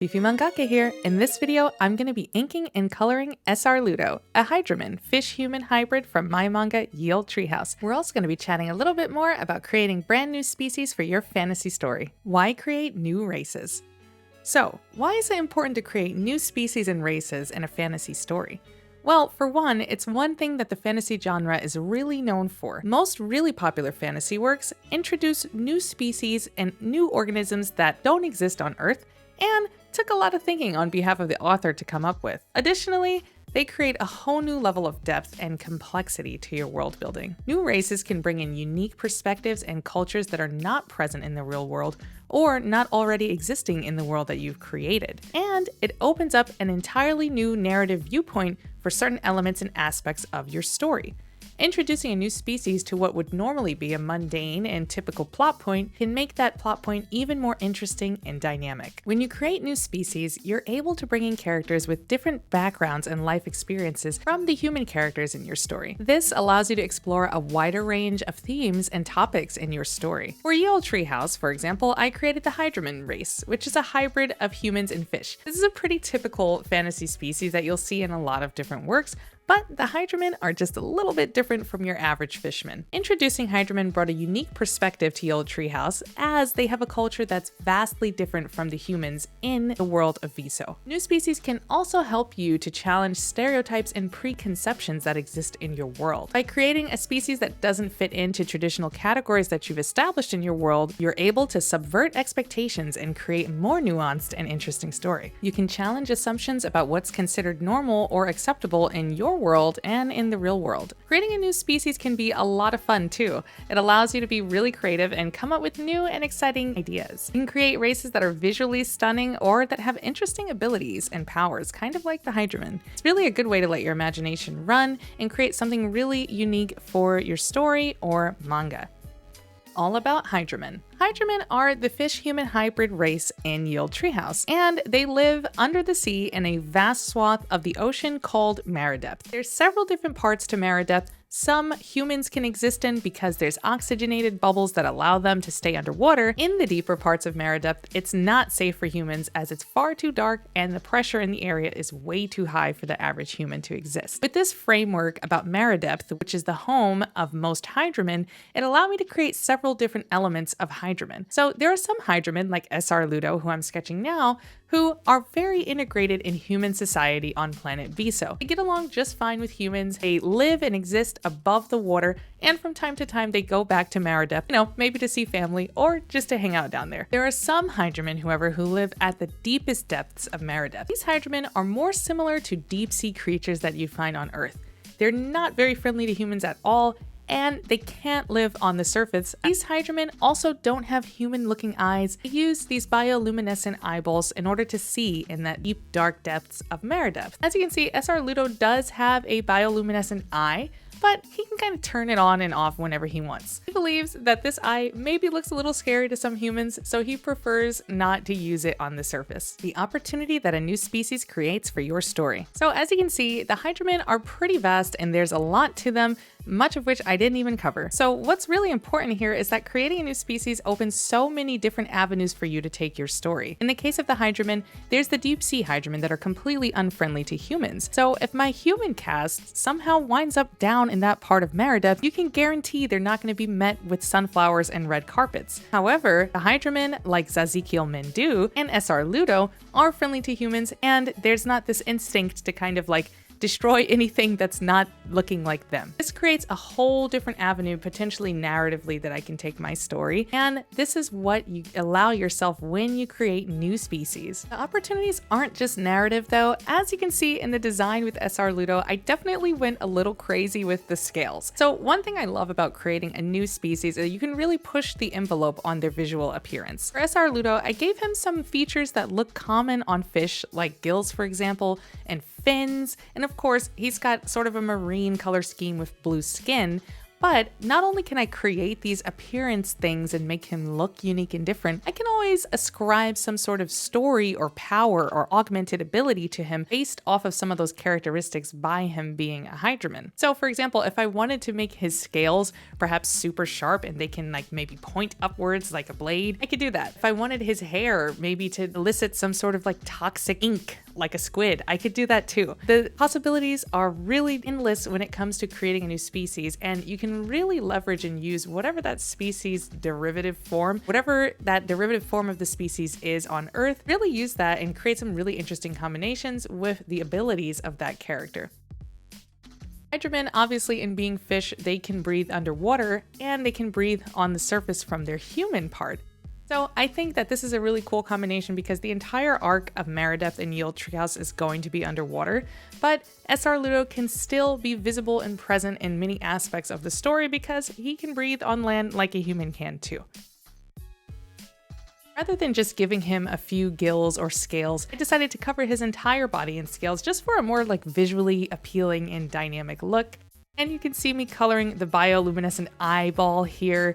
Fifi Mangaka here. In this video, I'm going to be inking and coloring SR Ludo, a Hydroman fish-human hybrid from my manga Olde Treehouse. We're also going to be chatting a little bit more about creating brand new species for your fantasy story. Why create new races? So, why is it important to create new species and races in a fantasy story? Well, for one, it's one thing that the fantasy genre is really known for. Most really popular fantasy works introduce new species and new organisms that don't exist on Earth, and took a lot of thinking on behalf of the author to come up with. Additionally, they create a whole new level of depth and complexity to your world building. New races can bring in unique perspectives and cultures that are not present in the real world or not already existing in the world that you've created. And it opens up an entirely new narrative viewpoint for certain elements and aspects of your story. Introducing a new species to what would normally be a mundane and typical plot point can make that plot point even more interesting and dynamic. When you create new species, you're able to bring in characters with different backgrounds and life experiences from the human characters in your story. This allows you to explore a wider range of themes and topics in your story. For Olde Treehouse, for example, I created the Hydroman race, which is a hybrid of humans and fish. This is a pretty typical fantasy species that you'll see in a lot of different works, but the Hydroman are just a little bit different from your average Fishman. Introducing Hydroman brought a unique perspective to Olde Treehouse, as they have a culture that's vastly different from the humans in the world of Viso. New species can also help you to challenge stereotypes and preconceptions that exist in your world. By creating a species that doesn't fit into traditional categories that you've established in your world, you're able to subvert expectations and create a more nuanced and interesting story. You can challenge assumptions about what's considered normal or acceptable in your world and in the real world. Creating a new species can be a lot of fun too. It allows you to be really creative and come up with new and exciting ideas. You can create races that are visually stunning or that have interesting abilities and powers, kind of like the Hydroman. It's really a good way to let your imagination run and create something really unique for your story or manga. All about Hydroman. Hydroman are the fish-human hybrid race in Olde Treehouse, and they live under the sea in a vast swath of the ocean called Maridepth. There's several different parts to Maridepth. Some humans can exist in because there's oxygenated bubbles that allow them to stay underwater. In the deeper parts of Maridepth, it's not safe for humans as it's far too dark and the pressure in the area is way too high for the average human to exist. With this framework about Maridepth, which is the home of most Hydroman, it allowed me to create several different elements of Hydroman. So there are some Hydroman, like SR Ludo, who I'm sketching now, who are very integrated in human society on planet Viso. They get along just fine with humans, they live and exist above the water, and from time to time they go back to Maridepth, maybe to see family or just to hang out down there. There are some Hydroman, however, who live at the deepest depths of Maridepth. These Hydroman are more similar to deep sea creatures that you find on Earth. They're not very friendly to humans at all, and they can't live on the surface. These Hydroman also don't have human-looking eyes. They use these bioluminescent eyeballs in order to see in that deep, dark depths of Maridepth. As you can see, SR Ludo does have a bioluminescent eye, but he can kind of turn it on and off whenever he wants. He believes that this eye maybe looks a little scary to some humans, so he prefers not to use it on the surface. The opportunity that a new species creates for your story. So as you can see, the Hydroman are pretty vast and there's a lot to them, much of which I didn't even cover. So what's really important here is that creating a new species opens so many different avenues for you to take your story. In the case of the Hydroman, there's the deep sea Hydroman that are completely unfriendly to humans. So if my human cast somehow winds up down in that part of Maridepth, you can guarantee they're not going to be met with sunflowers and red carpets. However, the Hydroman, like Zazikiel Mendu and SR Ludo, are friendly to humans, and there's not this instinct to kind of like destroy anything that's not looking like them. This creates a whole different avenue, potentially narratively, that I can take my story, and this is what you allow yourself when you create new species. The opportunities aren't just narrative though. As you can see in the design with SR Ludo, I definitely went a little crazy with the scales. So one thing I love about creating a new species is you can really push the envelope on their visual appearance. For SR Ludo, I gave him some features that look common on fish, like gills for example, and fins, and of course he's got sort of a marine color scheme with blue skin, But not only can I create these appearance things and make him look unique and different, I can always ascribe some sort of story or power or augmented ability to him based off of some of those characteristics by him being a hydraman. So for example, if I wanted to make his scales perhaps super sharp and they can like maybe point upwards like a blade, I could do that. If I wanted his hair maybe to elicit some sort of like toxic ink like a squid, I could do that too. The possibilities are really endless when it comes to creating a new species, and you can really leverage and use whatever that species derivative form, whatever that derivative form of the species is on Earth, really use that and create some really interesting combinations with the abilities of that character. Hydroman, obviously in being fish, they can breathe underwater and they can breathe on the surface from their human part. So I think that this is a really cool combination because the entire arc of Maridepth and Olde Treehouse is going to be underwater, but SR Ludo can still be visible and present in many aspects of the story because he can breathe on land like a human can too. Rather than just giving him a few gills or scales, I decided to cover his entire body in scales just for a more like visually appealing and dynamic look. And you can see me coloring the bioluminescent eyeball here.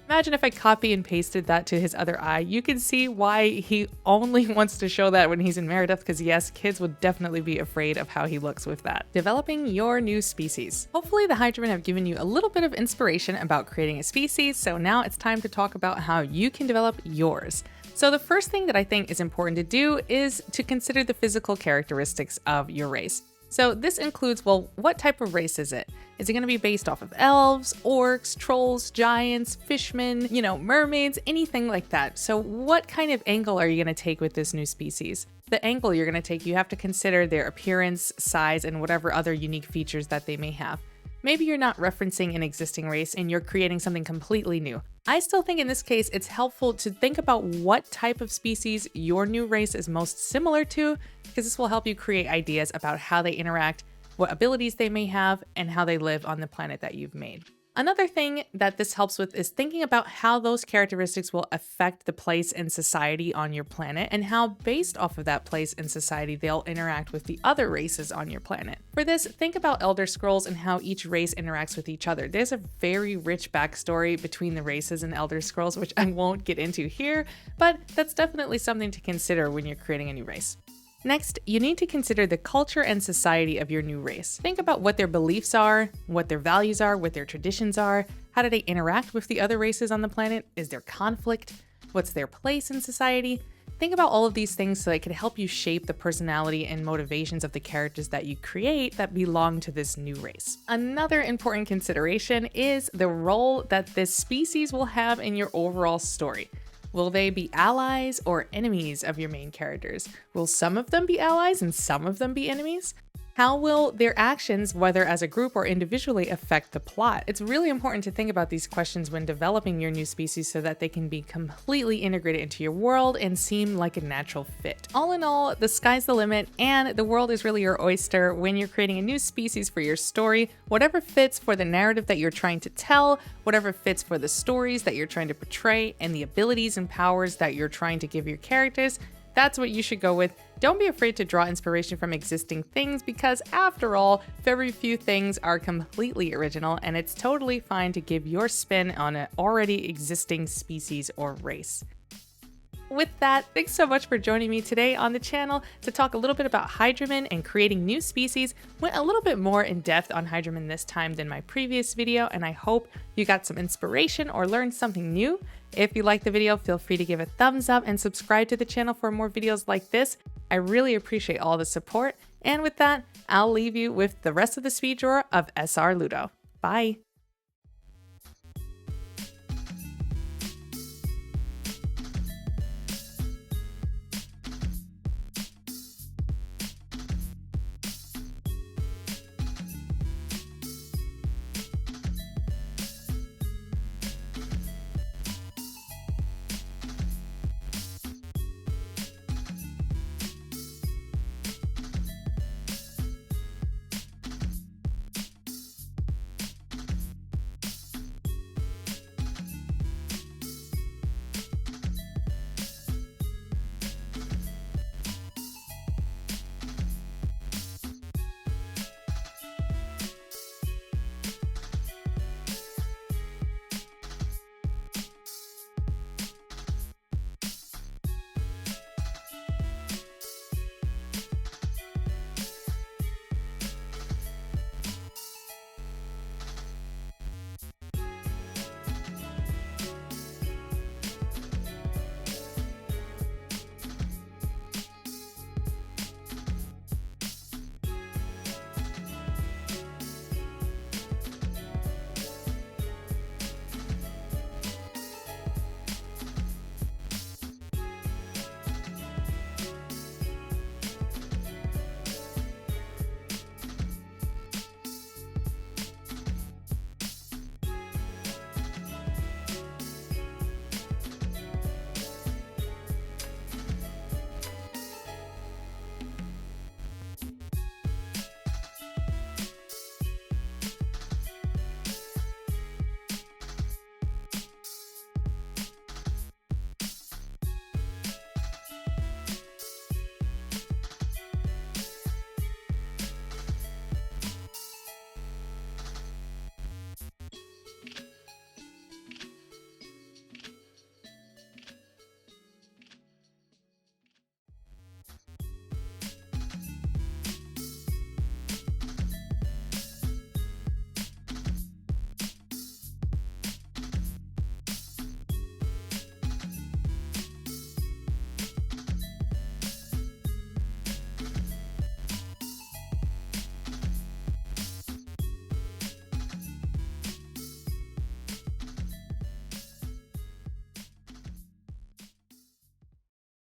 Imagine if I copy and pasted that to his other eye. You can see why he only wants to show that when he's in Maridepth, because yes, kids would definitely be afraid of how he looks with that. Developing your new species. Hopefully the Hydroman have given you a little bit of inspiration about creating a species, so now it's time to talk about how you can develop yours. So the first thing that I think is important to do is to consider the physical characteristics of your race. So this includes, well, what type of race is it? Is it going to be based off of elves, orcs, trolls, giants, fishmen, mermaids, anything like that? So what kind of angle are you going to take with this new species? The angle you're going to take, you have to consider their appearance, size, and whatever other unique features that they may have. Maybe you're not referencing an existing race and you're creating something completely new. I still think in this case, it's helpful to think about what type of species your new race is most similar to, because this will help you create ideas about how they interact, what abilities they may have, and how they live on the planet that you've made. Another thing that this helps with is thinking about how those characteristics will affect the place and society on your planet, and how based off of that place and society they'll interact with the other races on your planet. For this, think about Elder Scrolls and how each race interacts with each other. There's a very rich backstory between the races in Elder Scrolls, which I won't get into here, but that's definitely something to consider when you're creating a new race. Next, you need to consider the culture and society of your new race. Think about what their beliefs are, what their values are, what their traditions are, how do they interact with the other races on the planet, is there conflict, what's their place in society? Think about all of these things so it can help you shape the personality and motivations of the characters that you create that belong to this new race. Another important consideration is the role that this species will have in your overall story. Will they be allies or enemies of your main characters? Will some of them be allies and some of them be enemies? How will their actions, whether as a group or individually, affect the plot? It's really important to think about these questions when developing your new species so that they can be completely integrated into your world and seem like a natural fit. All in all, the sky's the limit and the world is really your oyster when you're creating a new species for your story. Whatever fits for the narrative that you're trying to tell, whatever fits for the stories that you're trying to portray, and the abilities and powers that you're trying to give your characters, that's what you should go with. Don't be afraid to draw inspiration from existing things because after all, very few things are completely original and it's totally fine to give your spin on an already existing species or race. With that, thanks so much for joining me today on the channel to talk a little bit about Hydroman and creating new species. Went a little bit more in depth on Hydroman this time than my previous video, and I hope you got some inspiration or learned something new. If you liked the video, feel free to give a thumbs up and subscribe to the channel for more videos like this. I really appreciate all the support. And with that, I'll leave you with the rest of the speed drawer of SR Ludo. Bye!